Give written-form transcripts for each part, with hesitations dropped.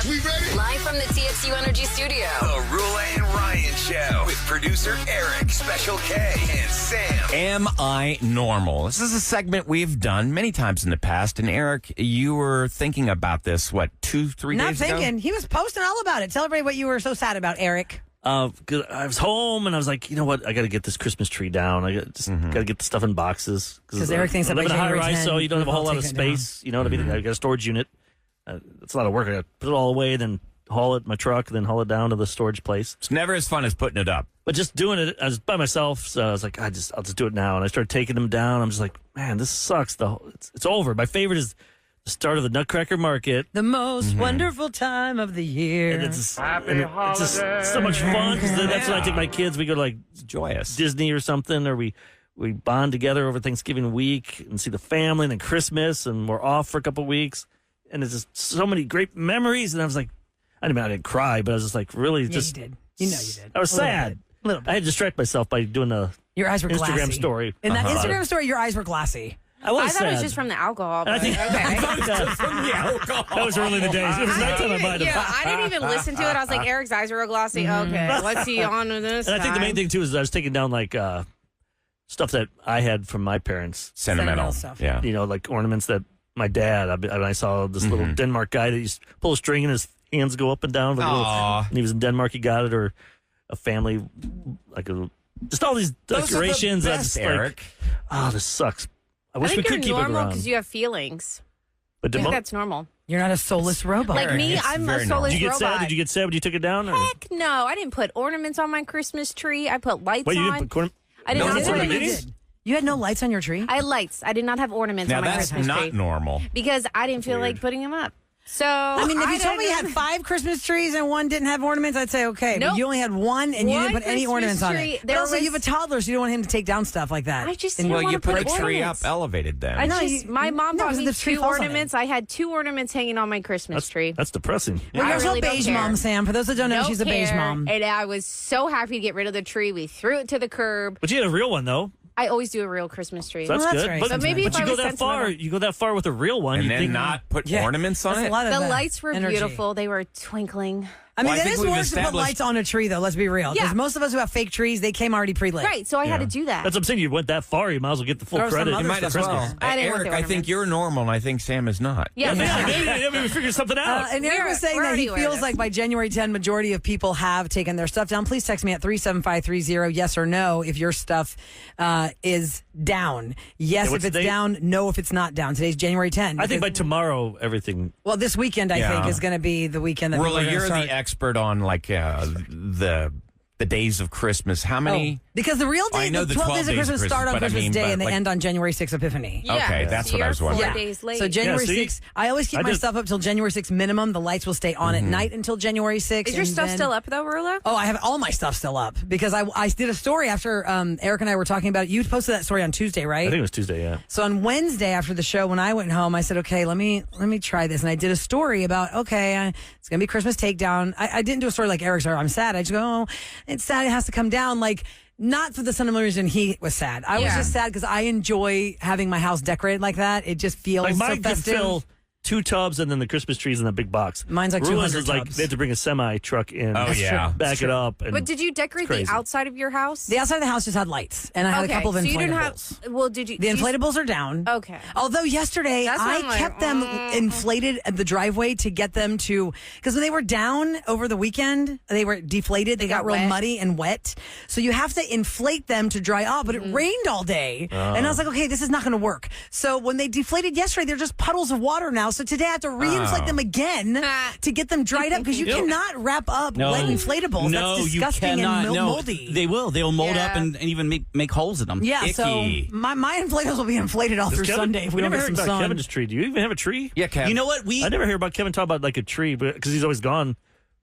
We ready? Live from the TXU Energy Studio. The Roula and Ryan Show with producer Eric, Special K, and Sam. Am I normal? This is a segment we've done many times in the past. And Eric, you were thinking about this, 2-3 days ago? Not thinking. He was posting all about it. Tell everybody what you were so sad about, Eric. 'Cause I was home and I was like, you know what? I got to get this Christmas tree down. I got to get the stuff in boxes. Because Eric thinks I live in a high rise, 10, so you don't have a whole lot of take it space. You know what I mean? I got a storage unit. It's a lot of work. I got to put it all away, then haul it in my truck, then haul it down to the storage place. It's never as fun as putting it up. But just doing it, I was by myself, so I was like, I'll just do it now. And I started taking them down. I'm just like, man, this sucks. It's over. My favorite is the start of the Nutcracker Market. The most wonderful time of the year. And it's just so much fun because that's when I take my kids. We go to like It's joyous. Disney or something, or we bond together over Thanksgiving week and see the family, and then Christmas, and we're off for a couple weeks. And it's just so many great memories. And I was like, I didn't cry, but I was just like, really, You just. did. You know you did. I was sad. A little bit. I had to distract myself by doing a Your eyes were glassy. Instagram story. In that Instagram story, your eyes were glassy. I was I thought it was sad. just from the alcohol. And I But think okay. that was early in the days. It was nighttime. I might have. Yeah, I didn't even listen to it. I was like, Eric's eyes are real glossy. Okay, what's he on with this? And I think the main time? thing too is I was taking down like stuff that I had from my parents. Sentimental stuff. Yeah. You know, like ornaments that my dad. I saw this little Denmark guy that used to pull a string and his hands go up and down. Aw. And he was in Denmark. He got it, or a family, just all these decorations. Those are the I just best, Eric. like, this sucks. I I wish we think could you're keep it normal around. because you have feelings. But I think that's normal. You're not a soulless robot. Like me, it's I'm very a normal. soulless Did you get robot. sad? Did you get sad when you took it down? Or? Heck no, I didn't put ornaments on my Christmas tree. I put lights Wait, you on. didn't put I did No, not that's put what I ornaments. did. You had no lights on your tree? I had lights. I did not have ornaments Now on my that's Christmas not tree normal. because I didn't feel like putting them up. So I mean, if you told me you didn't- had 5 Christmas trees and one didn't have ornaments, I'd say okay. But Nope. you only had one and you One didn't put any Christmas ornaments on tree, it. But there also, was- you have a toddler, so you don't want him to take down stuff like that. I just And didn't Well, want you to put put a tree ornaments. up elevated then. I No, just, you- my mom no, bought because me the tree 2 falls on it. ornaments. I had 2 ornaments hanging on my Christmas tree. That's depressing. Well, I you're really a don't beige care. mom, Sam. For those that don't know, Don't she's a beige care. mom. And I was so happy to get rid of the tree. We threw it to the curb. But you had a real one though. I always do a real Christmas tree. So that's Well, that's good. very But maybe if you I go was that far, sentimental. you go that far with a real one, And you then think not put Yeah. ornaments on That's it? a lot of The that lights were energy. beautiful. They were twinkling. I mean, Well, I that think is we've work to put established- lights on a tree, though. Let's be real. Because Yeah. most of us who have fake trees, they came already pre-lit. Right, so I had Yeah. to do that. That's what I'm saying. You went that far, you might as well get the full Throw some credit. other You might for as well. Christmas. I didn't want Eric, the I think ornaments. you're normal, and I think Sam is not. Yeah, Maybe we figured something out. And Eric was saying we're that he already aware feels of like by January 10, majority of people have taken their stuff down. Please text me at 37530, yes or no, if your stuff is down. Yes, what's if it's the date? down. No, if it's not down. Today's January 10. I think by because- tomorrow, everything. well, this weekend, I Yeah. think, is going to be the weekend that people are Roula, gonna you're start. the expert on like the days of Christmas. How many? Because the real I day, know the the 12 12 days of days of Christmas Christmas, start on but I Christmas mean, Day but, and they like- end on January 6th Epiphany. Yeah. Okay, that's what I was You're wondering. 4 days late. So January see? 6th, I always keep I my did- stuff up till January 6th minimum. The lights will stay on at night until January 6th. Is your and stuff then- still up though, Roula? Oh, I have all my stuff still up because I did a story after Eric and I were talking about it. You posted that story on Tuesday, right? I think it was Tuesday, yeah. So on Wednesday after the show, when I went home, I said, okay, let me try this. And I did a story about, okay, it's going to be Christmas Takedown. I didn't do a story like Eric's, or I'm sad. I just go, oh, it's sad. It has to come down. Like, not for the sentimental reason he was sad. I was Yeah. just sad because I enjoy having my house decorated like that. It just feels Like so mine could festive. fill 2 tubs and then the Christmas trees in a big box. Mine's like Roula's 200 is like tubs. they had to bring a semi truck in. Oh, yeah. true. Back it up. And But did you decorate the crazy. outside of your house? The outside of the house just had lights, and I had a couple of so inflatables. you didn't have. Well, did you? The did you- inflatables are down. Okay. Although yesterday That's what I I'm like, kept them inflated at the driveway to get them to, because when they were down over the weekend, they were deflated. They got got real wet. muddy and wet. So you have to inflate them to dry off, but it rained all day. And I was like, okay, this is not going to work. So when they deflated yesterday, they're just puddles of water now. So today I have to re-inflate them again to get them dried up because you cannot wrap up wet inflatables. No, That's disgusting you cannot. and No, moldy. they will. They will mold up Yeah. and even make holes in them. Yeah, so Icky. my inflatables will be inflated all Does through Kevin- Sunday if we don't never get heard some about sun. Kevin's tree. Do you even have a tree? Yeah, Kev. You know what? I never hear about Kevin talk about like a tree because he's always gone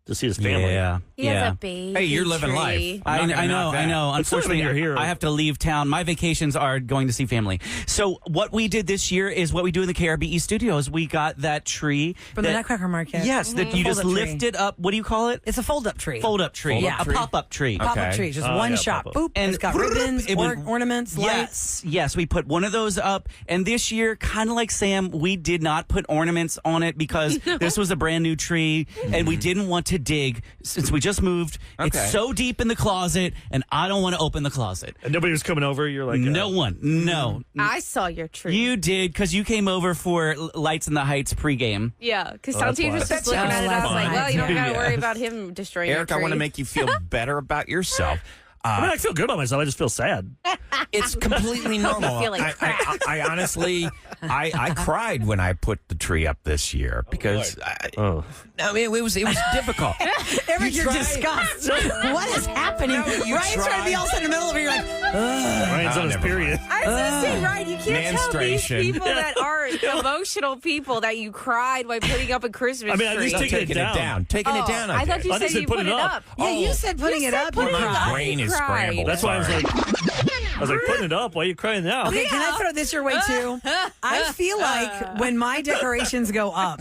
to see his family. Yeah. He has a baby. Hey, you're living tree. life. I I'm not gonna knock that. know. Unfortunately, you're here. I have to leave town. My vacations are going to see family. So what we did this year is what we do in the KRBE studios. We got that tree. From the Nutcracker Market. Yes, that you just Fold-up tree. lift it up. What do you call it? It's a fold-up tree. Fold-up tree. Fold-up A tree. pop-up tree. Pop-up Okay. tree. Just Oh, one yeah, shot. pop-up. Boop. And it's got ribbons, ornaments, lights. Yes, we put one of those up. And this year, kind of like Sam, we did not put ornaments on it because this was a brand new tree and we didn't want to dig since we just moved. Okay. It's so deep in the closet and I don't want to open the closet. And nobody was coming over. You're like, No one. No. I saw your tree. You did because you came over for Lights in the Heights pregame. Yeah, because Oh, that's Santi why. was just That's looking at it. I was like, fine. well, you don't got to Yeah. worry about him destroying Eric, your I want to tree. make you feel better about yourself. I mean, I feel good about myself. I just feel sad. It's completely normal. feel like I honestly, I cried when I put the tree up this year because Oh, I mean it was difficult. Eric, You you're try- disgust. What is happening? No, you Ryan's trying to be try. all sentimental over here, like, Ryan's on his never period. I was going to say, Ryan, you can't tell these Menstruation. people that are emotional people that you cried by putting up a Christmas I mean, at tree. least take Taking it down. Taking it down. I thought you I said said you put put it it up. up. yeah, you said putting You it said up. putting you it cried. up. My brain is cried. scrambled. That's why I was Sorry. like, putting it up. Why are you crying now? Okay, can I throw this your way too? I feel like when my decorations go up,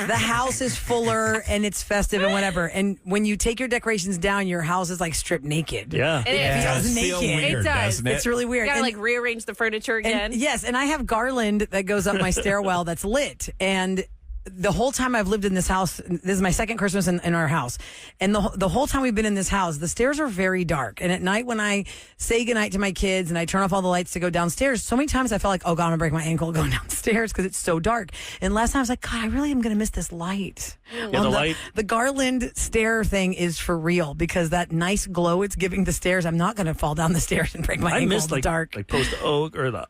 the house is fuller and it's festive and whatever. And when you take your decorations down, your house is like stripped naked. Yeah. It It is. does feels feel naked. weird, It does. doesn't it? It's really weird. You got to And- like rearrange the furniture again. and yes, and I have garland that goes up my stairwell that's lit. And the whole time I've lived in this house, this is my second Christmas in our house. And the whole time we've been in this house, the stairs are very dark. And at night when I say goodnight to my kids and I turn off all the lights to go downstairs, so many times I felt like, oh God, I'm going to break my ankle going downstairs because it's so dark. And last time I was like, God, I really am going to miss this light. Yeah, the light. The garland stair thing is for real because that nice glow it's giving the stairs, I'm not going to fall down the stairs and break my I ankle missed in the like dark. Post Oak or the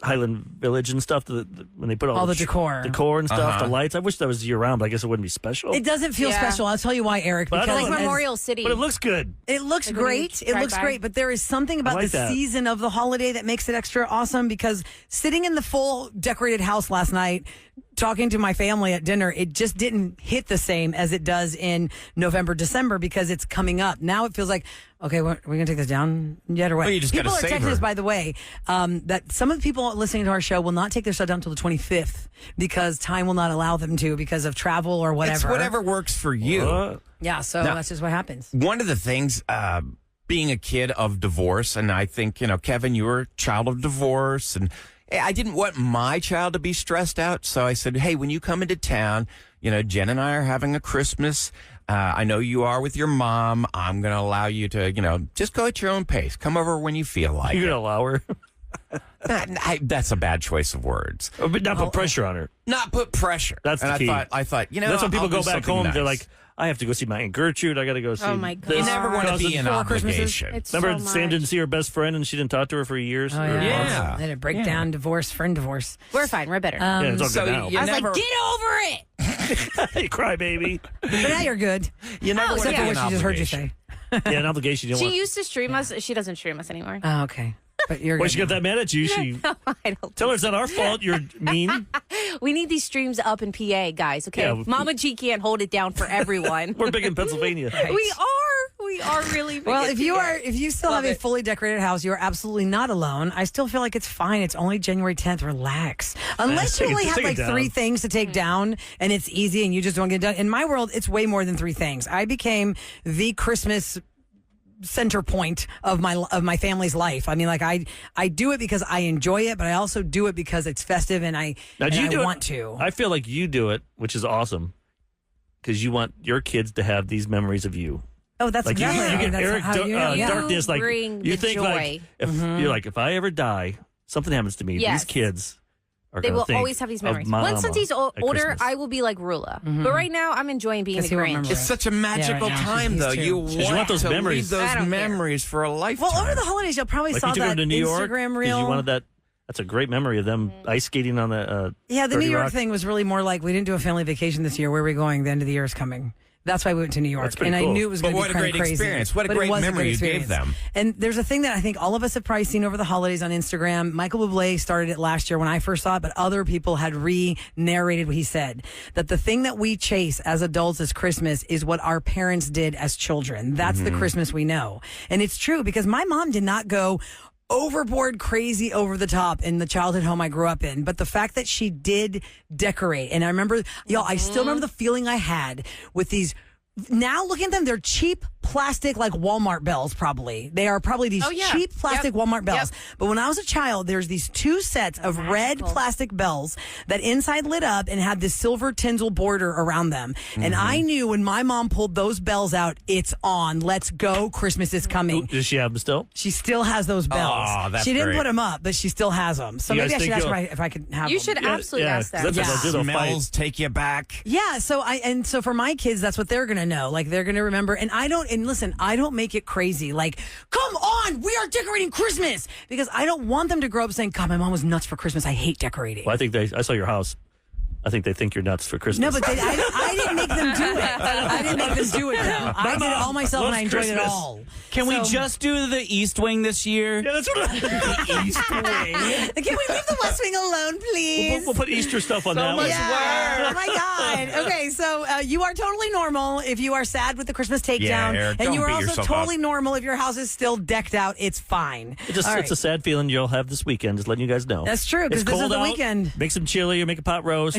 Highland Village and stuff. When they put all the decor. and stuff, the lights. I wish that was year round, but I guess it wouldn't be special. It doesn't feel Yeah. special. I'll tell you why, Eric. But I Because don't like know. Memorial City. But it looks good. it looks Like when great. you It drive looks by. great, but there is something about like the that. season of the holiday that makes it extra awesome because sitting in the full decorated house last night, talking to my family at dinner, it just didn't hit the same as it does in November, December because it's coming up. Now it feels like, okay, we're we going to take this down yet or what? Well, you just people gotta are texting savor. us, by the way, that some of the people listening to our show will not take their stuff down until the 25th because time will not allow them to because of travel or whatever. It's whatever works for you. Yeah, so Now- that's just what happens. One of the things, being a kid of divorce, and I think, Kevin, you were a child of divorce, and I didn't want my child to be stressed out. So I said, hey, when you come into town, Jen and I are having a Christmas. I know you are with your mom. I'm going to allow you to, just go at your own pace. Come over when you feel like You're it. gonna allow her, That's a bad choice of words. but not put pressure on her. Not put pressure. That's the and key. I thought, That's when people I'll go do back something home. nice. They're like, I have to go see my Aunt Gertrude. I got to go see. Oh, my God. this You never want to cousin. be an 4 Christmases. obligation. It's Remember, so Sam much. didn't see her best friend, and she didn't talk to her for years. Oh, or yeah. months. Yeah. Then a breakdown, divorce, friend divorce. We're fine. We're better. Yeah, it's all So good now. you I was never, like, get over it. You cry, baby. But now you're good. you never Oh, want to Except be for an what she just heard you obligation. say. Yeah, an obligation. You don't She want. used to stream us. She doesn't stream us anymore. Oh, okay. But you're Why good. she got that mad at you? She I don't. tell her it's not our fault. You're mean. We need these streams up in PA, guys. Okay, Yeah. Mama G can't hold it down for everyone. We're big in Pennsylvania. We are really. Big Well, in PA. if you still have a fully decorated house, you are absolutely not alone. I still feel like it's fine. It's only January 10th. Relax. Unless you Take it- only have take it like down. 3 things to take down and it's easy and you just don't get it done. In my world, it's way more than 3 things. I became the Christmas center point of my family's life. I mean, like I do it because I enjoy it, but I also do it because it's festive and I Now, do you do want it? to. I feel like you do it, which is awesome, because you want your kids to have these memories of you. Oh, that's Like exactly. you get that's Eric how you know. Yeah. darkness. Like Bring you the think, joy. like if you're like, if I ever die, something happens to me. Yes. These kids are. They gonna will think always have these of memories. Mama Once he's at older, Christmas. I will be like Roula. But right now, I'm enjoying being 'Cause the he won't Grinch. remember. It's such a magical now. time, He's though. too. You you want those to memories. leave I those don't care. memories for a lifetime. Well, over the holidays, you'll probably like saw you took that them to New York Instagram 'cause reel. you wanted that. That's a great memory of them ice skating on the. Yeah, the 30 New York Rock. thing was really more like we didn't do a family vacation this year. Where are we going? The end of the year is coming. That's why we went to New York. That's pretty And cool. I knew it was But going to be what a kind of great crazy. experience. What a But it great was memory you gave experience. them. And there's a thing that I think all of us have probably seen over the holidays on Instagram. Michael Bublé started it last year when I first saw it, but other people had re-narrated what he said. That the thing that we chase as adults as Christmas is what our parents did as children. That's the Christmas we know. And it's true because my mom did not go overboard, crazy, over the top in the childhood home I grew up in. But the fact that she did decorate, and I remember, y'all, I still remember the feeling I had with these. Now looking at them, they're cheap plastic, like Walmart bells, probably. They are probably these cheap plastic Walmart bells. But when I was a child, there's these 2 sets of red plastic bells that inside lit up and had this silver tinsel border around them. And I knew when my mom pulled those bells out, it's on. Let's go. Christmas is coming. Does she have them still? She still has those bells. Oh, that's she didn't great. put them up, but she still has them. So You maybe I guys should think ask her if I could have You them. should absolutely ask 'cause that. that's what they'll do. They'll fight. Smells take you back. Yeah, so for my kids, that's what they're gonna know. Like they're gonna remember. And I don't make it crazy. Like, come on, we are decorating Christmas because I don't want them to grow up saying, "God, my mom was nuts for Christmas. I hate decorating." Well, I saw your house. I think they think you're nuts for Christmas. No, but I didn't make them do it. I didn't make them do it, though. I did it all myself, and I enjoyed it Christmas. all. Can we So- just do the East Wing this year? Yeah, that's what East Wing. Can we leave the West Wing alone, please? we'll put Easter stuff on that one. Yeah. Oh my God. Okay, so you are totally normal if you are sad with the Christmas takedown, Yeah, Eric, and don't you are beat also yourself totally up. normal if your house is still decked out. It's fine. It's All right. a sad feeling you'll have this weekend. Just letting you guys know. That's true, 'cause It's this is cold the out. weekend. Make some chili or make a pot roast.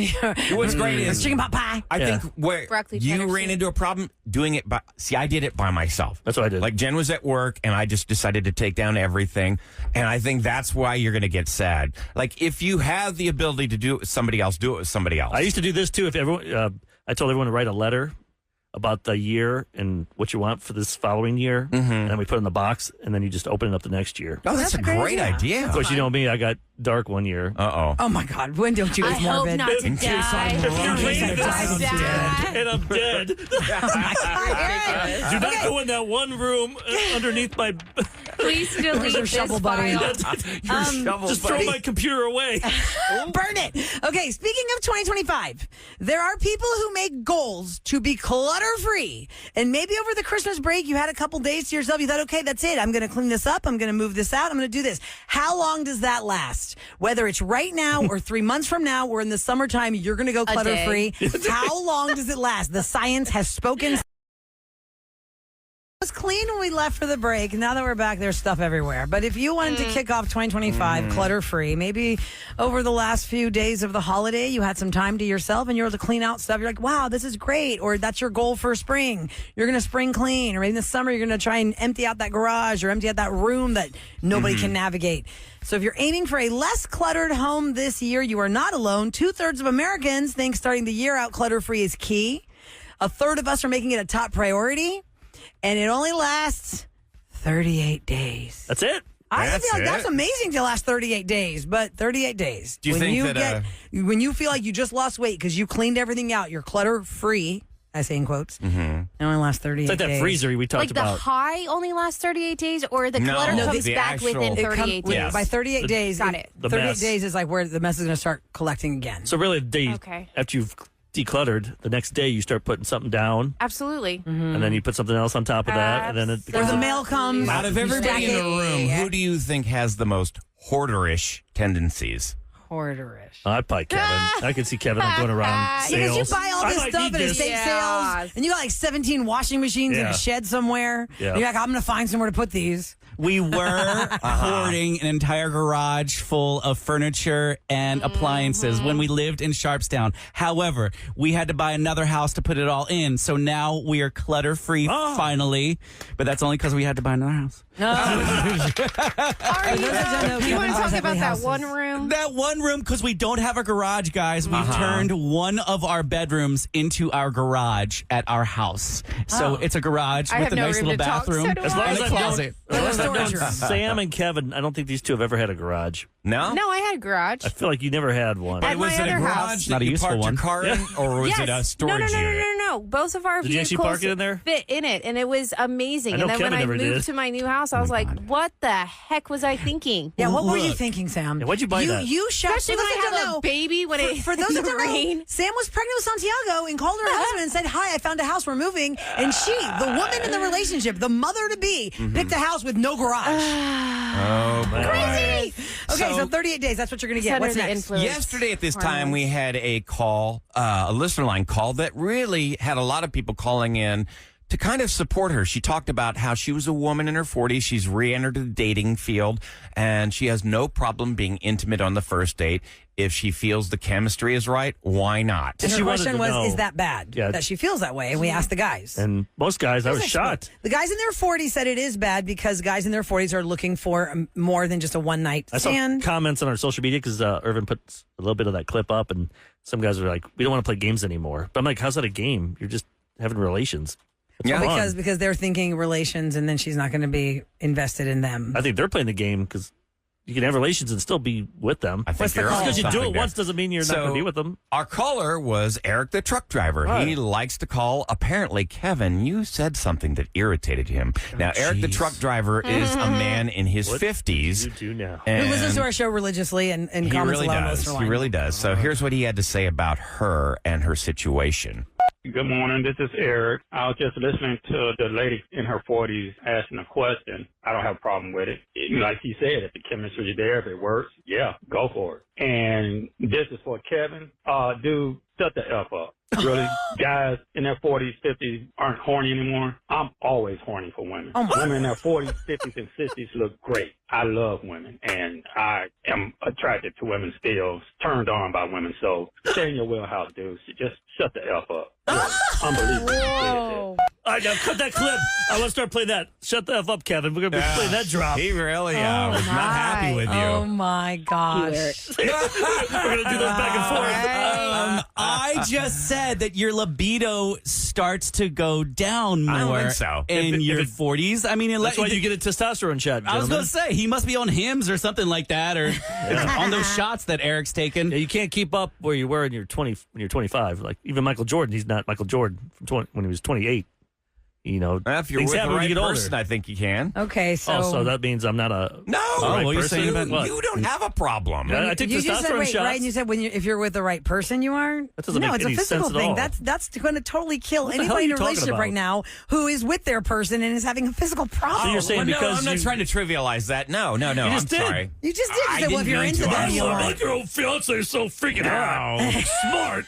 What's great is Chicken pot pie. I Yeah. think where Broccoli you cheddar ran soup. into a problem doing it by. See, I did it by myself. That's what I did. Like Jen was at work, and I just decided to take down everything. And I think that's why you're going to get sad. Like if you have the ability to do it with somebody else, do it with somebody else. I used to do this too. If everyone, I told everyone to write a letter about the year and what you want for this following year, and then we put it in the box, and then you just open it up the next year. Oh, that's a great idea. Of course, you know me. I got dark one year. Uh-oh. Oh my God, when don't you I get hope morbid? not to In case die. I'm wrong, If you're in reading case I'm this dead. and I'm dead. Do not go in that one room underneath my. Please delete your this shovel buddy. file. Your shovel Just buddy. throw my computer away. Burn it. Okay, speaking of 2025, there are people who make goals to be clutter-free. And maybe over the Christmas break, you had a couple days to yourself. You thought, okay, that's it. I'm going to clean this up. I'm going to move this out. I'm going to do this. How long does that last? Whether it's right now or 3 months from now or in the summertime, you're going to go clutter-free. How long does it last? The science has spoken. It was clean when we left for the break. Now that we're back, there's stuff everywhere. But if you wanted to kick off 2025 clutter-free, maybe over the last few days of the holiday, you had some time to yourself and you were able to clean out stuff. You're like, wow, this is great. Or that's your goal for spring. You're going to spring clean. Or maybe in the summer, you're going to try and empty out that garage or empty out that room that nobody can navigate. So if you're aiming for a less cluttered home this year, you are not alone. 2/3 of Americans think starting the year out clutter-free is key. 1/3 of us are making it a top priority. And it only lasts 38 days. That's it. I That's feel like it. that's amazing to last 38 days, but 38 days. Do you think that, when you feel like you just lost weight because you cleaned everything out, you're clutter free, I say in quotes, it only lasts 38 It's like that days. freezer we talked Like the about. high only lasts 38 days, or the No, clutter no, comes the back actual- within It come- 38 days. Yes. By 38 days, Got it. The 38 mess. days is like where the mess is going to start collecting again. So really, Okay. after you've decluttered, the next day you start putting something down, Absolutely. and then you put something else on top of that, and then it Or becomes the mail comes. Out of you everybody stack in the it. room, who do you think has the most hoarderish tendencies? Hoarderish. I'd probably Kevin. I could see Kevin going around Because sales. you buy all I this might stuff need at this. estate Yeah. sales, and you got like 17 washing machines in Yeah. a shed somewhere. Yeah. And you're like, I'm going to find somewhere to put these. We were hoarding an entire garage full of furniture and appliances when we lived in Sharpstown. However, we had to buy another house to put it all in. So now we are clutter free finally. But that's only because we had to buy another house. Are you, you want to talk about that one room? That one room, because we don't have a garage, guys. We've turned one of our bedrooms into our garage at our house. So it's a garage I with have a no nice room little to talk, bathroom so do As long I. as and a I don't, closet. as long as storage room. Sam and Kevin, I don't think these two have ever had a garage. No? No, I had a garage. I feel like you never had one. At was my it a other garage house. that Not a you useful parked one. your car in, or was it a storage unit? No. Both of our Did you actually vehicles park it in there? fit in it, and it was amazing. I know And then Kevin when I never moved did. to my new house, I was like, what the heck was I thinking? Yeah, what were you Look. thinking, Sam? Yeah, why'd you buy that? You shot. Especially when I have a baby when it For those in that the don't know, rain. Sam was pregnant with Santiago and called her husband and said, "Hi, I found a house. We're moving." And she, the woman in the relationship, the mother to be, picked a house with no garage. Oh, boy. Crazy. Okay, so So- 38 days. That's what you're going to get. Under What's the next? influence. Yesterday at this time, Hormones. we had a call, a listener line call that really had a lot of people calling in to kind of support her. She talked about how she was a woman in her 40s. She's re-entered the dating field, and she has no problem being intimate on the first date. If she feels the chemistry is right, why not? And She her wanted question to was, know. is that bad Yeah. that she feels that way? And we asked the guys. And most guys, I was shocked. The guys in their 40s said it is bad because guys in their 40s are looking for more than just a one night I saw stand. comments on our social media because Irvin put a little bit of that clip up, and some guys are like, "We don't want to play games anymore." But I'm like, "How's that a game? You're just having relations." It's Yeah. fun. Because they're thinking relations, and then she's not going to be invested in them. I think they're playing the game because you can have relations and still be with them. I think What's the you're call? onto Because you do something it there. once doesn't mean you're not going to be with them. Our caller was Eric, the truck driver. Right. He likes to call. Apparently, Kevin, you said something that irritated him. Now, Eric, the jeez. truck driver, is a man in his What 50s. You do now. Who And listens to our show religiously and he comments really a lot on does. listener He line. really does. So here's what he had to say about her and her situation. Good morning. This is Eric. I was just listening to the lady in her 40s asking a question. I don't have a problem with it. Like he said, if the chemistry is there, if it works, yeah, go for it. And this is for Kevin. Dude, shut the F up. Really, guys in their 40s, 50s aren't horny anymore. I'm always horny for women. Oh, my. Women in their 40s, 50s, and 60s look great. I love women, and I am attracted to women still, turned on by women. So stay in your wheelhouse, dude. Just shut the F up. Really, unbelievable. Whoa. All right, now cut that clip. I want to start playing that. Shut the F up, Kevin. We're going to be playing that drop. He really Oh, was not happy my. with you. Oh my gosh. We're going to do those back and forth. I just said that your libido starts to go down more I don't think so. in If your it- 40s. I mean, That's why you get a testosterone shot, I was gentlemen. going to say, he must be on Hims or something like that, or on those shots that Eric's taken. Yeah, you can't keep up where you were in your 20 when you're 25. Like even Michael Jordan, he's not Michael Jordan from 20, when he was 28. You know, If you're things with the happen when right you get person, older. I think you can. Okay, so. Oh, so that means I'm not a No. right what are you person? saying about- What? You don't have a problem. Yeah, I take you just said, testosterone wait, shots. right? And you said if you're with the right person, you are. That doesn't no, make it's any a physical sense at thing. all. That's going to totally kill What the hell are anybody in you a talking relationship about? right now who is with their person and is having a physical problem. So you're saying Well, no, because I'm not you- trying to trivialize that. No. You I'm just did. sorry. You just did. You I said, well, if didn't you're mean into to. that, I'm you sorry. are. your old fiance is so freaking hot. Smart.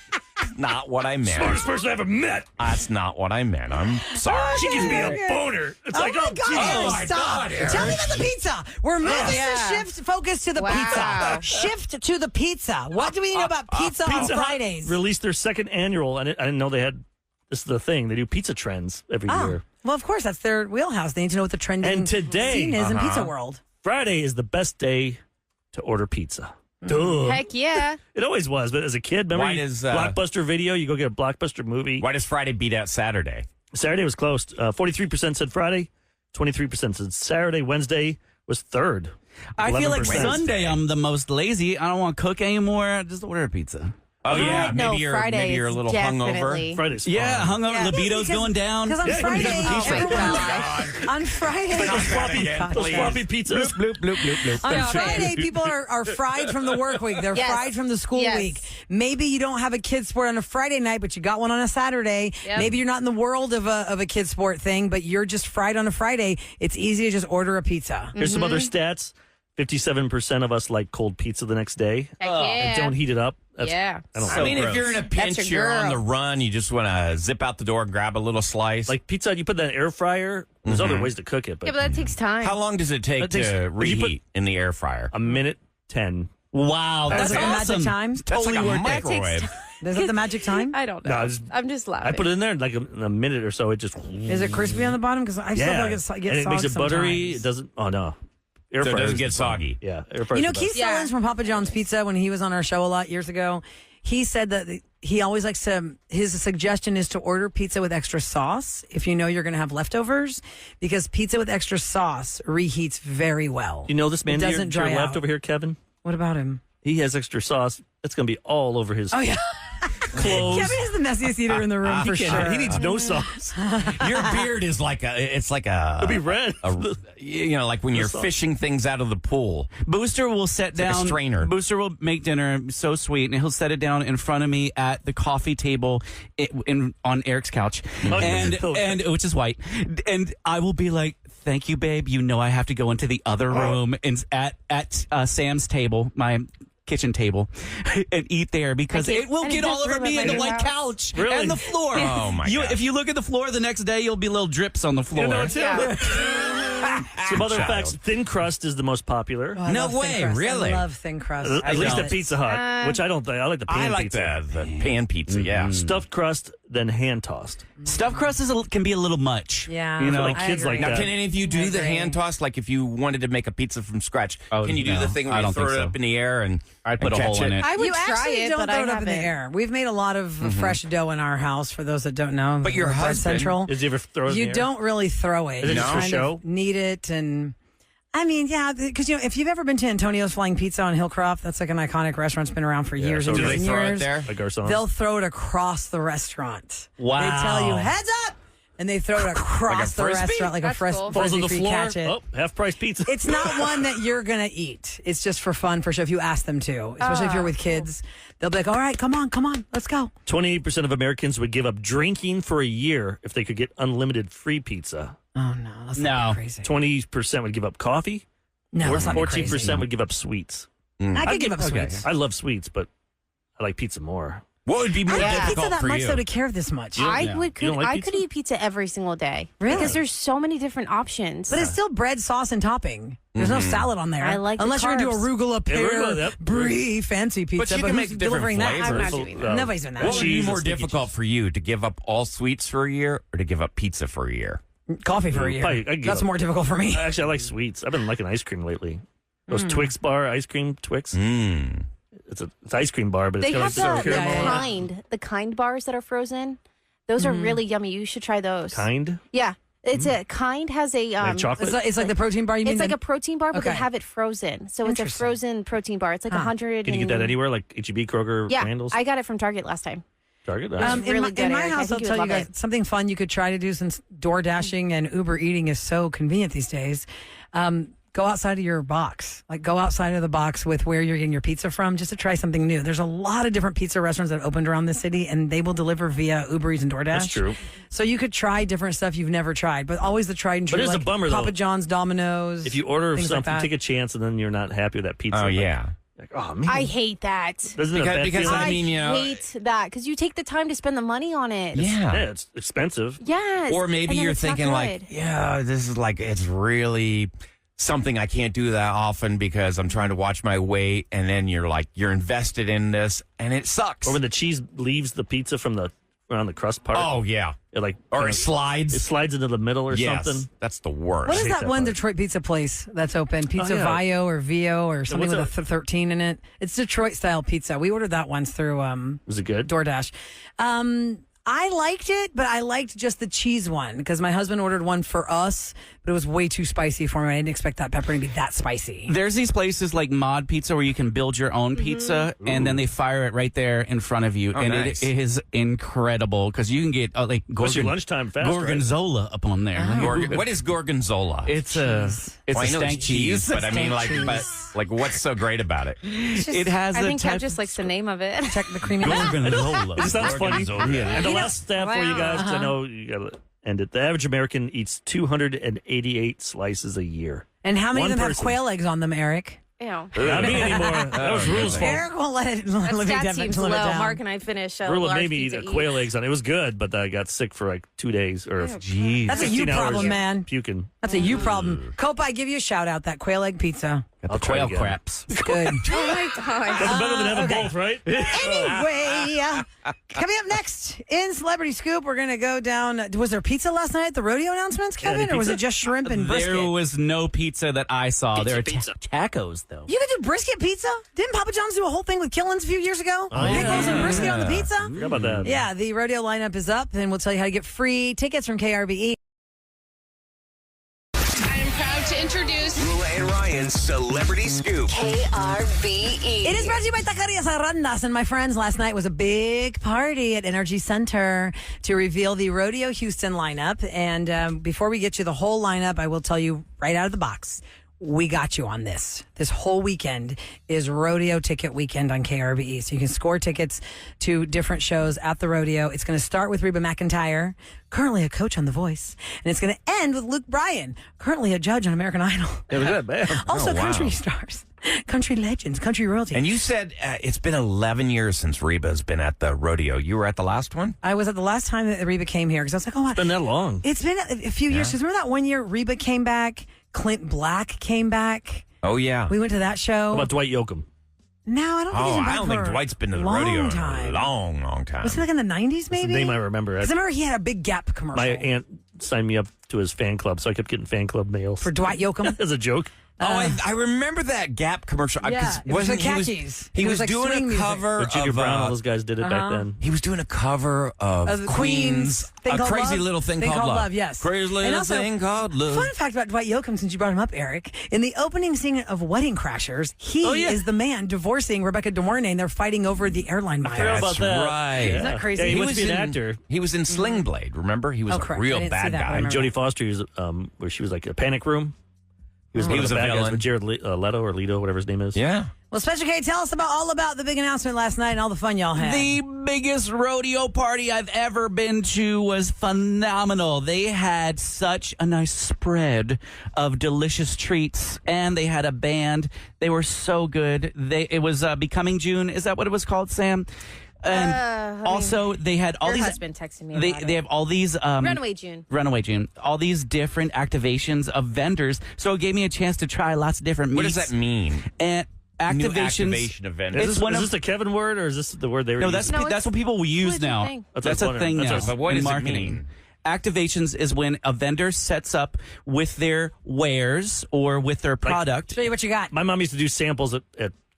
Not what I meant. person I ever met. That's not what I meant. I'm sorry. She gives me Okay. a boner. It's Oh like, my oh, God, geez. Eric, Oh my stop. God, Eric. Tell me about the pizza. We're moving Yeah. the shift focus to the Wow. pizza. Shift to the pizza. What do we know about pizza on Pizza Hut Fridays? released their second annual. I didn't know they had. This is the thing. They do pizza trends every Oh, year. well, of course, that's their wheelhouse. They need to know what the trending And today- scene is in pizza world. Friday is the best day to order pizza. Duh. Heck yeah. It always was, but as a kid, remember Why you- does, Blockbuster Video? You go get a Blockbuster movie. Why does Friday beat out Saturday? Saturday was close. 43% said Friday, 23% said Saturday. Wednesday was third. I feel like 11%. Sunday I'm the most lazy. I don't want to cook anymore. Just order a pizza. Oh yeah, No, maybe you're Friday a is little definitely. hungover. Friday's fun. Yeah, hungover, Yeah, libido's going down. Because on Yeah, Friday, you can Oh my everyone, on Friday, Those floppy, again, those please. floppy pizzas. Bloop bloop bloop bloop. on Yeah. Friday, people are fried from the work week. They're Yes. fried from the school Yes. week. Maybe you don't have a kid sport on a Friday night, but you got one on a Saturday. Yep. Maybe you're not in the world of a kid sport thing, but you're just fried on a Friday. It's easy to just order a pizza. Here's some other stats. 57% of us like cold pizza the next day. Heck And yeah. don't heat it up. Yeah. I don't I mean, if you're in a pinch, That's your you're on girl. the run, you just want to zip out the door, grab a little slice. like pizza, you put that in an air fryer. There's other ways to cook it, but, Yeah, but that takes time. how long does it take That takes- to if you put- reheat in the air fryer? a minute 10. Wow, That's that's like a magic awesome. time. That's totally like a worth it. That takes microwave. time. Is that the magic time? I don't know. No, it's- I'm just laughing. I put it in there like in a minute or so. It just Is it crispy on the bottom? Because I still yeah, feel like it gets and it makes it sogged buttery. sometimes. It doesn't. Oh no, air So it fryer doesn't is get the fun. soggy. Yeah, air fryer. You know, Keith Yeah. Sellens from Papa John's Pizza, when he was on our show a lot years ago, he said that he always likes to, his suggestion is to order pizza with extra sauce if you know you're going to have leftovers, because pizza with extra sauce reheats very well. You know this man It doesn't to your dry left out. over here, Kevin? What about him? He has extra sauce. It's going to be all over his Oh, yeah. clothes. Kevin is the messiest eater in the room for sure. He needs no sauce. Your beard is like It'll be red. like when you're fishing things out of the pool. Booster will set like a down. strainer. Booster will make dinner so sweet, and he'll set it down in front of me at the coffee table on Eric's couch, and which is white. And I will be like, "Thank you, babe. You know I have to go into the other room and at Sam's table, my kitchen table, and eat there because it will get all over me and the white couch and the floor. Oh my god! If you look at the floor the next day, you'll be little drips on the floor. You know it too. Some other facts: thin crust is the most popular. Oh, I No love thin way, crust. really? I love thin crust. At least don't. at Pizza Hut, which I don't think. I like the pan I like pizza. the pan pizza. Yeah. Stuffed crust, then hand tossed. Stuffed crust can be a little much. Yeah. You know, like I kids agree. like Now, that. can any of you do I the agree. hand toss? Like if you wanted to make a pizza from scratch, can you do no, the thing I where you don't throw think it so. up in the air and I'd put and a hole catch in it. I would You try actually it, don't but throw I it up in the haven't. air. We've made a lot of fresh dough in our house, for those that don't know. But your We're Bread husband- Central. Did you ever throw it in You the air? don't really throw it. Is it You just for kind show? of knead it, and I mean, yeah, because if you've ever been to Antonio's Flying Pizza on Hillcroft, that's like an iconic restaurant. It's been around for years so and do years they and throw it years. there? Like garçon? They'll throw it across the restaurant. Wow. They tell you heads up, and they throw it across the frisbee? restaurant like a That's cool. Falls on frisbee the for you floor. catch it. Oh, half price pizza. It's not one that you're going to eat. It's just for fun, for sure, if you ask them to, especially if you're with kids. They'll be like, all right, come on, let's go. 28% of Americans would give up drinking for a year if they could get unlimited free pizza. Oh, no, that's No. not crazy. 20% would give up coffee. No, that's not 14% crazy. would give up sweets. I I'd could give up okay. sweets. I love sweets, but I like pizza more. what would be more I don't eat difficult pizza that for much, you? though, to care this much. I You would don't like I pizza? could eat pizza every single day. Really? Because there's so many different options. But it's still bread, sauce, and topping. There's no salad on there. I like the Unless you're going to do carbs. arugula, pear, arugula, yep. brie, fancy pizza. you can who's make different delivering that? flavors. I'm not So, doing that. Nobody's doing that. What would be cheese more and sticky difficult cheese. for you, to give up all sweets for a year or to give up pizza for a year? Coffee for a year. Probably, I'd give That's up. more difficult for me. Actually, I like sweets. I've been liking ice cream lately. Those Twix bar ice cream Twix. Mm. It's ice cream bar, but They it's have got the caramel. the kind bars that are frozen. Those are really yummy. You should try those. Kind. Yeah. It's a kind has a Like chocolate. It's like the protein bar. You mean it's like the- a protein bar, but they Okay. have it frozen. So it's a Interesting. frozen protein bar. It's like 100. Can you get that anywhere? Like H-E-B, Kroger, Yeah, Randall's, I got it from Target last time. Target. It's Nice. really good, in my Eric. I house, I'll think you tell would you love guys it. something fun you could try to do, since door dashing and Uber eating is so convenient these days. Go outside of your box. Like, go outside of the box with where you're getting your pizza from, just to try something new. There's a lot of different pizza restaurants that have opened around the city, and they will deliver via Uber Eats and DoorDash. That's true. So you could try different stuff you've never tried, but always the tried and true. But it is a like bummer, Papa though. John's, Domino's. If you order things like something, that. take a chance, and then you're not happy with that pizza. Oh, like- yeah. Like, oh man, I hate that. Doesn't it have a bad Because feeling? I mean, you know, hate that because you take the time to spend the money on it. yeah. Yeah, it's expensive. Yes. Or maybe and then you're it's not thinking like, good. yeah, this is like, it's really something I can't do that often because I'm trying to watch my weight. And then you're like, you're invested in this and it sucks. Or when the cheese leaves the pizza from the around the crust part. Oh, yeah. It like Or you it know, slides. it slides into the middle or yes, something. that's the worst. What is hate that that one part. Detroit pizza place that's open? Pizza yeah. Vio or Vio or something what's with that? a 13 in it. It's Detroit style pizza. We ordered that once through Was it good? DoorDash. I liked it, but I liked just the cheese one because my husband ordered one for us, but it was way too spicy for me. I didn't expect that pepperoni to be that spicy. There's these places like Mod Pizza where you can build your own pizza, and then they fire it right there in front of you, and nice. it is incredible because you can get like What's your lunchtime fast? right? gorgonzola up on there. What is gorgonzola? It's Well, a I know stank it's cheese, but I mean, like, what's so great about it? it has I a think Kat type just likes the name of it. Check the creamy. gorgonzola. It sounds funny. And the last stat for you guys, 'cause I Uh-huh. know you got to end it. The average American eats 288 slices a year. And how many One of them have person. quail eggs on them, Eric? Ew. Not me anymore. That was Rula's fault. Eric won't let it. That let me stat limit seems it low. down. Mark and I finished a Rula large made me eat pizza quail eggs on it. It was good, but I got sick for like 2 days or Jeez. That's a you 15 hours problem, man. puking. That's a you problem. Cope, I give you a shout out. That quail egg pizza. Got I'll the try quail again. craps. It's good. Oh my god. Nothing better than having okay. both, right? Anyway, coming up next in Celebrity Scoop, we're going to go down. Was there pizza last night at the rodeo announcements, Kevin? any Or was pizza? it just shrimp and brisket? There was no pizza that I saw. There were Pizza. tacos, though. You could do brisket pizza? Didn't Papa John's do a whole thing with Killins a few years ago? Pig rolls and brisket on the pizza? Forgot about that. Yeah, the rodeo lineup is up, and we'll tell you how to get free tickets from KRBE. I am proud to introduce Roula and Ryan's Celebrity Scoop. KRBE. It is brought to you by Taquerias Arandas. And my friends, last night was a big party at Energy Center to reveal the Rodeo Houston lineup. And before we get you the whole lineup, I will tell you right out of the box, we got you on this. This whole weekend is rodeo ticket weekend on KRBE. So you can score tickets to different shows at the rodeo. It's going to start with Reba McEntire, currently a coach on The Voice. And it's going to end with Luke Bryan, currently a judge on American Idol. It was good, man. Also, Oh, wow. country stars, country legends, country royalty. And you said it's been 11 years since Reba's been at the rodeo. You were at the last one? I was at the last time that Reba came here because I was like, oh, wow. It's been that long. It's been a few years. Because remember that one year Reba came back, Clint Black came back. Oh, yeah. We went to that show. How about Dwight Yoakam? No, I don't think he's Oh, been back I don't think for Dwight's been to the long rodeo in time. a long time. Was it like in the 90s, That's the maybe? name I remember. Because I remember he had a big Gap commercial. My aunt signed me up to his fan club, so I kept getting fan club mails. For Dwight Yoakam? As a joke. I remember that Gap commercial. Yeah, it was the he was, khakis. he It was was like doing swing a music. cover But Junior of Brown, all those guys did it back then. he was doing a cover of the Queen's Thing A Called Crazy Love? Little Thing Called Love. Yes. Crazy And Little also, Thing Called Love. Fun fact about Dwight Yoakam, since you brought him up, Eric. In the opening scene of Wedding Crashers, he is the man divorcing Rebecca De Mornay, and they're fighting over the airline Forgot miles. about That's that. right. Yeah. Isn't that crazy? Yeah, he He wants was to be an in- actor. He was in Sling Blade, remember? He was Oh, a correct. I real didn't see bad that, guy. remember. Jodie Foster, was, where she was like a panic room. He was, one He of was the a bad guys villain. with Jared Leto or Leto, whatever his name is. Yeah. Well, Special K, tell us all about the big announcement last night and all the fun y'all had. The biggest rodeo party I've ever been to was phenomenal. They had such a nice spread of delicious treats, and they had a band. They were so good. It was Becoming June. Is that what it was called, Sam? And also, they had all Your these. husband texted me They about they it. have all these Runaway June. Runaway June. All these different activations of vendors. So it gave me a chance to try lots of different What meats. does that mean? And New activations. activation of vendors. It's Is this, one is of this a Kevin word, or is this the word they were no, using? that's what people will use legit now. thing. That's That's what I a was thing wondering. now. That's But what in does it marketing. mean? Activations is when a vendor sets up with their wares or with their product. Show you what you got. My mom used to do samples at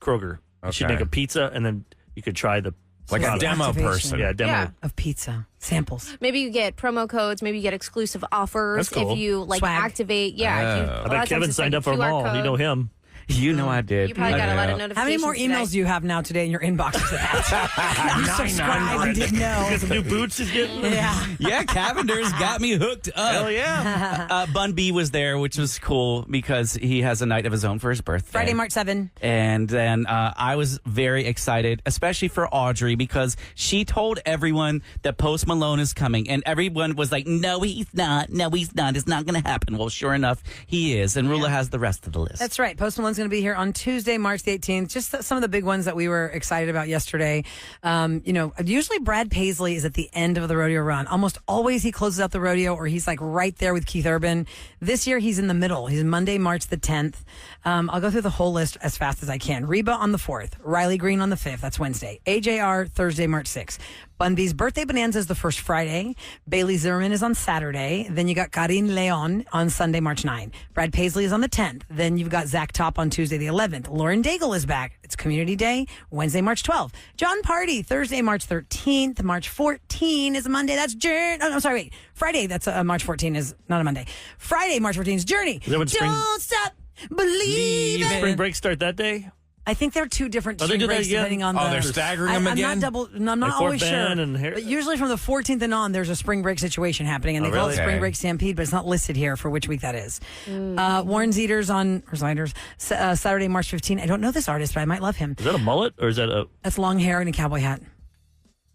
Kroger. She'd Okay. make a pizza, and then you could try the Like a product. demo Activation. person. Yeah, demo. Yeah. Of pizza samples. Maybe you get promo codes. Maybe you get exclusive offers That's cool. if you like Swag. activate. Yeah, Oh. a I lot of bet times Kevin it's signed like up for them QR all. code. You know him. You know I did. You probably got a lot of notifications. How many more today. emails do you have now today in your inbox for that? You subscribed and didn't know. Got some new boots he's getting. Yeah. Yeah, Cavender's got me hooked up. Hell yeah. Bun B was there, which was cool because he has a night of his own for his birthday. Friday, March 7. And then I was very excited, especially for Audrey, because she told everyone that Post Malone is coming. And everyone was like, no, he's not. No, he's not. It's not going to happen. Well, sure enough, he is. And Rula has the rest of the list. That's right. Post Malone's going to be here on Tuesday, March the 18th. Just some of the big ones that we were excited about yesterday. Usually Brad Paisley is at the end of the rodeo run. Almost always he closes out the rodeo or he's like right there with Keith Urban. This year he's in the middle. He's Monday, March the 10th. I'll go through the whole list as fast as I can. Reba on the 4th. Riley Green on the 5th. That's Wednesday. AJR Thursday, March 6th. Bun B's Birthday Bonanza is the first Friday. Bailey Zimmerman is on Saturday. Then you got Karin Leon on Sunday, March 9th. Brad Paisley is on the 10th. Then you've got Zach Top on Tuesday, the 11th. Lauren Daigle is back. It's Community Day, Wednesday, March 12th. John Party, Thursday, March 13th. March 14 is a Monday. That's Journey. Oh, no, sorry, wait. Friday, that's March 14 is not a Monday. Friday, March 14 is Journey. that when spring- Don't stop believing. Spring break start that day? I think they're two different Oh, they spring do that breaks again? depending on the. Oh, they're staggering them again? I'm not Like Fort always sure. Bend and Har- But usually from the 14th and on, there's a spring break situation happening, and they Oh, call it really? Spring Okay. Break Stampede, but it's not listed here for which week that is. Warren Ziders Saturday, March 15. I don't know this artist, but I might love him. Is that a mullet or is that a That's long hair and a cowboy hat.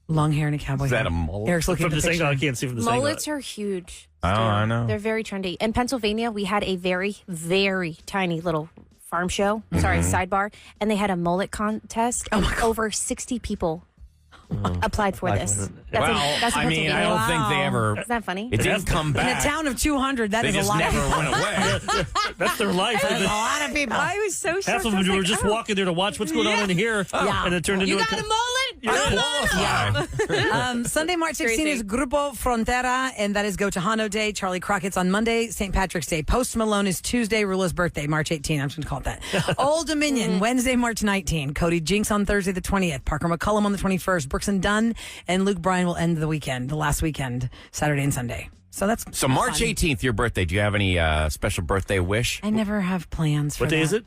Long hair and a cowboy Is hat. that a mullet? Eric's looking from at the the single? I picture. can't see from the single. Mullets are huge. Oh, I know. They're very trendy. In Pennsylvania, we had a very, very tiny little farm show. Sorry, sidebar. And they had a mullet contest. And over 60 people applied for this. That's I mean, I don't think they ever. Isn't that funny? It didn't come In a back. town of 200, that They is a just lot never of people. went away. That's their life. That's a lot of people. I was so shocked. Half of I was them were like, just oh, walking there to watch what's going on in here. Yeah. And it turned into You a got a mullet? Sunday, March 16 is Grupo Frontera, and that is Go Tejano Day. Charlie Crockett's on Monday. St. Patrick's Day. Post Malone is Tuesday. Roula's birthday, March 18. I'm just going to call it that. Old Dominion, Wednesday, March 19. Cody Jinks on Thursday, the 20th. Parker McCullum on the 21st. Brooks and Dunn and Luke Bryan will end the weekend, the last weekend, Saturday and Sunday. So that's So March fun. 18th, your birthday. Do you have any special birthday wish? I never have plans for What day is it?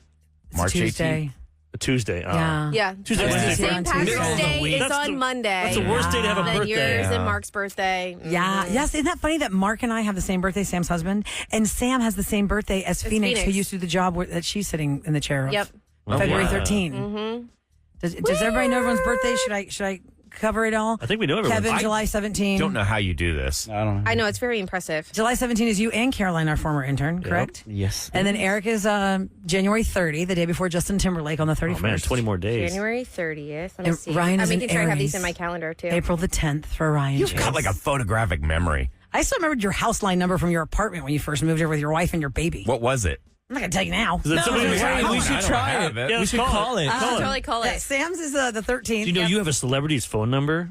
It's March Tuesday. A Tuesday. Yeah. Yeah. Tuesday, Wednesday, St. Tuesday. Patrick's Middle of the Day week. is That's on the- Monday. That's the worst day to have a And then birthday. yours Yeah. and Mark's birthday. Yeah. Yes. Isn't that funny that Mark and I have the same birthday, Sam's husband? And Sam has the same birthday as Phoenix, who Phoenix. used to do the job that she's sitting in the chair of. Yep. February wow. 13. Mm-hmm. Does everybody know everyone's birthday? Should I cover it all? I think we know everyone. Kevin, I July 17. Don't know how you do this. I don't know. I know, it's very impressive. July 17 is you and Caroline, our former intern, correct? Yes. And then Eric is January 30, the day before Justin Timberlake on the 31st. Oh, man, 20 more days. January 30th. Let me And see. Ryan is I'm making an sure I have these Aries. in my calendar, too. April the 10th for Ryan. You've got like a photographic memory. I still remembered your house line number from your apartment when you first moved here with your wife and your baby. What was it? I'm not going to tell you now. Is it somebody who's- I don't- we should I don't try have it. it. Yeah, We should call it. I should totally call Yeah, it. Sam's is the 13th. Do you know you have a celebrity's phone number?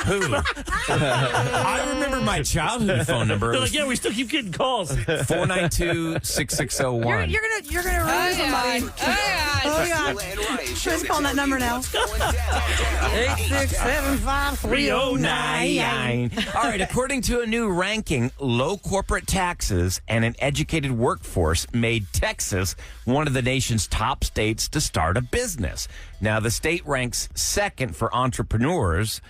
Who? I remember my childhood phone number. They're It like, was yeah, we still keep getting calls. 492-6601. You're gonna ruin somebody. Oh yeah. Roula and Ryan Show Who's calling that number now? What's going down? 8675309. All right, according to a new ranking, low corporate taxes and an educated workforce made Texas one of the nation's top states to start a business. Now, the state ranks second for entrepreneurs.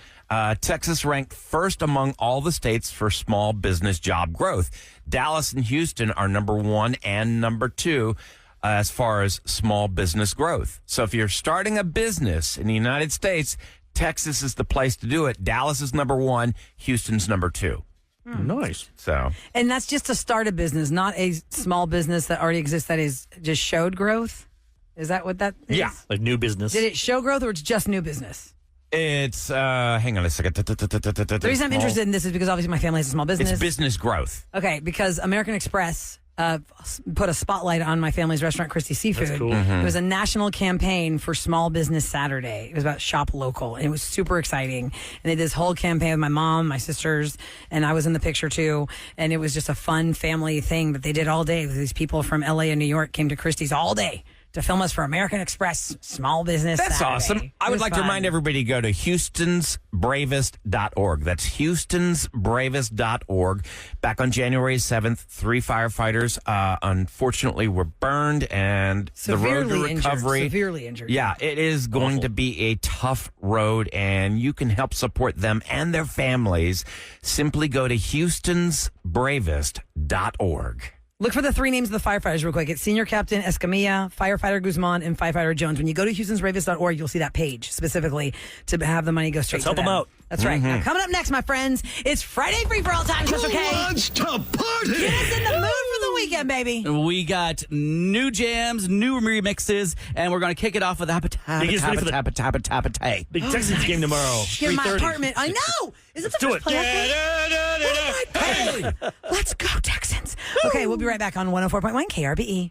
Texas ranked first among all the states for small business job growth. Dallas and Houston are number 1 and number 2 as far as small business growth. So if you're starting a business in the United States, Texas is the place to do it. Dallas is number 1, Houston's number 2. Nice. So And that's just to start a business, not a small business that already exists that is just showed growth. Is that what that is? Yeah. Like new business. Did it show growth or it's just new business? it's hang on a second. The reason I'm interested in this is because obviously my family has a small business. It's business growth. Okay, because American Express put a spotlight on my family's restaurant, Christie Seafood. That's cool. It was a national campaign for Small Business Saturday. It was about shop local, and it was super exciting. And they did this whole campaign with my mom, my sisters, and I was in the picture too. And it was just a fun family thing that they did all day. These people from LA and New York came to Christie's all day to film us for American Express Small Business That's Saturday. awesome. I It would was like to fun. remind everybody to go to houstonsbravest.org. That's houstonsbravest.org. Back on January 7th, 3 firefighters unfortunately were burned, and the road to Severely recovery. severely injured. Yeah, it is going to be a tough road, and you can help support them and their families. Simply go to houstonsbravest.org. Look for the 3 names of the firefighters real quick. It's Senior Captain Escamilla, Firefighter Guzman, and Firefighter Jones. When you go to houstonsbravest.org, you'll see that page specifically to have the money go straight Let's to help them. 'em out. That's right. Now, coming up next, my friends, it's Friday Free for All Time, Special K. to party? Get us in the mood for the weekend, baby. We got new jams, new remixes, and we're going to kick it off with Biggest ready for the- Big Texans game tomorrow. Get in my 3:30. apartment. I know. Is it the do first it. play? Let's go, Texans. Okay, we'll be right back on 104.1 KRBE.